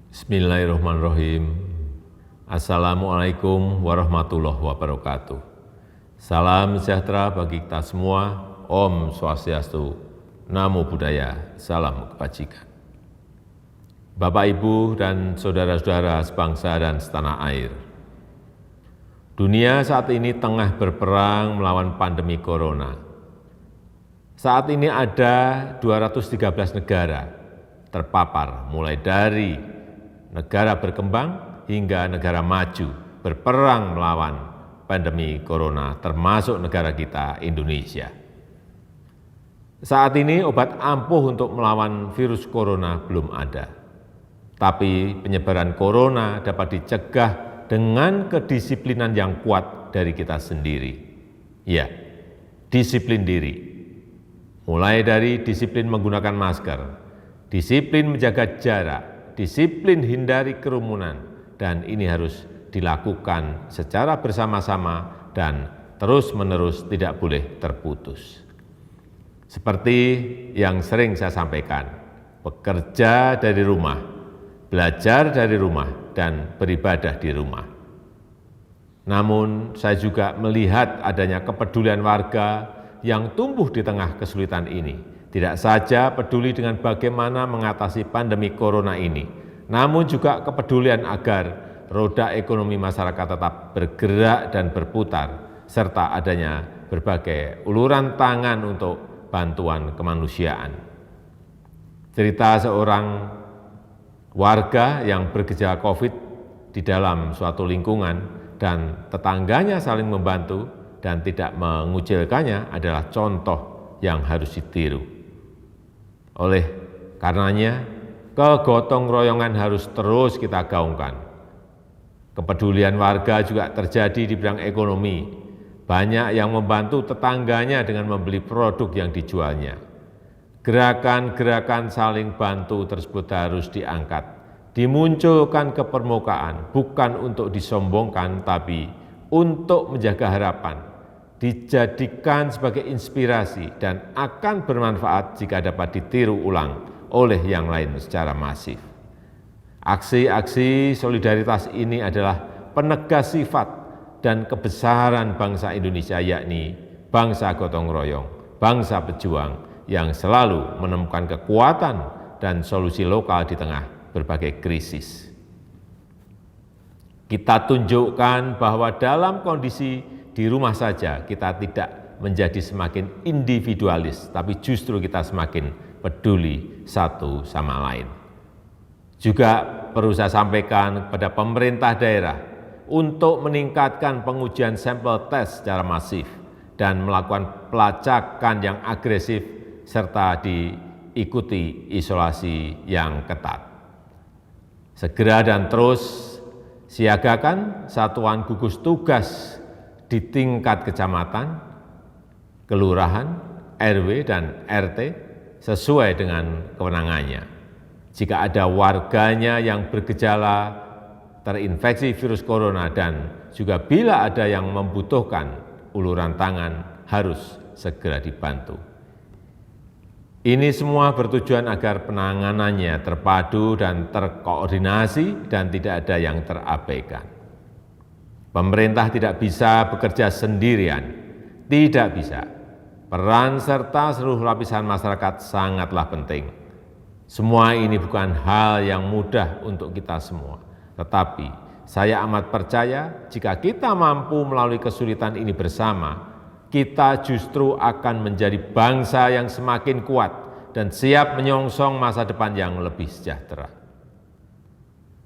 Bismillahirrahmanirrahim. Assalamualaikum warahmatullahi wabarakatuh. Salam sejahtera bagi kita semua. Om Swastiastu, Namo Buddhaya, salam kebajikan. Bapak, Ibu, dan saudara-saudara sebangsa dan setanah air. Dunia saat ini tengah berperang melawan pandemi corona. Saat ini ada 213 negara terpapar, mulai dari negara berkembang hingga negara maju berperang melawan pandemi corona, termasuk negara kita, Indonesia. Saat ini obat ampuh untuk melawan virus corona belum ada. Tapi penyebaran corona dapat dicegah dengan kedisiplinan yang kuat dari kita sendiri. Ya, disiplin diri. Mulai dari disiplin menggunakan masker, disiplin menjaga jarak, disiplin hindari kerumunan, dan ini harus dilakukan secara bersama-sama dan terus-menerus, tidak boleh terputus. Seperti yang sering saya sampaikan, bekerja dari rumah, belajar dari rumah, dan beribadah di rumah. Namun saya juga melihat adanya kepedulian warga yang tumbuh di tengah kesulitan ini. Tidak saja peduli dengan bagaimana mengatasi pandemi corona ini, namun juga kepedulian agar roda ekonomi masyarakat tetap bergerak dan berputar, serta adanya berbagai uluran tangan untuk bantuan kemanusiaan. Cerita seorang warga yang bergejala COVID di dalam suatu lingkungan dan tetangganya saling membantu dan tidak mengucilkannya adalah contoh yang harus ditiru. Oleh karenanya, kegotong royongan harus terus kita gaungkan. Kepedulian warga juga terjadi di bidang ekonomi. Banyak yang membantu tetangganya dengan membeli produk yang dijualnya. Gerakan-gerakan saling bantu tersebut harus diangkat, dimunculkan ke permukaan, bukan untuk disombongkan, tapi untuk menjaga harapan, dijadikan sebagai inspirasi dan akan bermanfaat jika dapat ditiru ulang oleh yang lain secara masif. Aksi-aksi solidaritas ini adalah penegas sifat dan kebesaran bangsa Indonesia, yakni bangsa gotong royong, bangsa pejuang yang selalu menemukan kekuatan dan solusi lokal di tengah berbagai krisis. Kita tunjukkan bahwa dalam kondisi di rumah saja kita tidak menjadi semakin individualis, tapi justru kita semakin peduli satu sama lain. Juga perlu saya sampaikan kepada pemerintah daerah untuk meningkatkan pengujian sampel tes secara masif dan melakukan pelacakan yang agresif serta diikuti isolasi yang ketat. Segera dan terus siagakan satuan gugus tugas di tingkat kecamatan, kelurahan, RW, dan RT sesuai dengan kewenangannya. Jika ada warganya yang bergejala terinfeksi virus corona dan juga bila ada yang membutuhkan uluran tangan harus segera dibantu. Ini semua bertujuan agar penanganannya terpadu dan terkoordinasi dan tidak ada yang terabaikan. Pemerintah tidak bisa bekerja sendirian, tidak bisa. Peran serta seluruh lapisan masyarakat sangatlah penting. Semua ini bukan hal yang mudah untuk kita semua, tetapi saya amat percaya jika kita mampu melalui kesulitan ini bersama, kita justru akan menjadi bangsa yang semakin kuat dan siap menyongsong masa depan yang lebih sejahtera.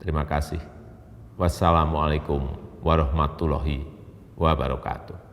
Terima kasih. Wassalamualaikum warahmatullahi wabarakatuh.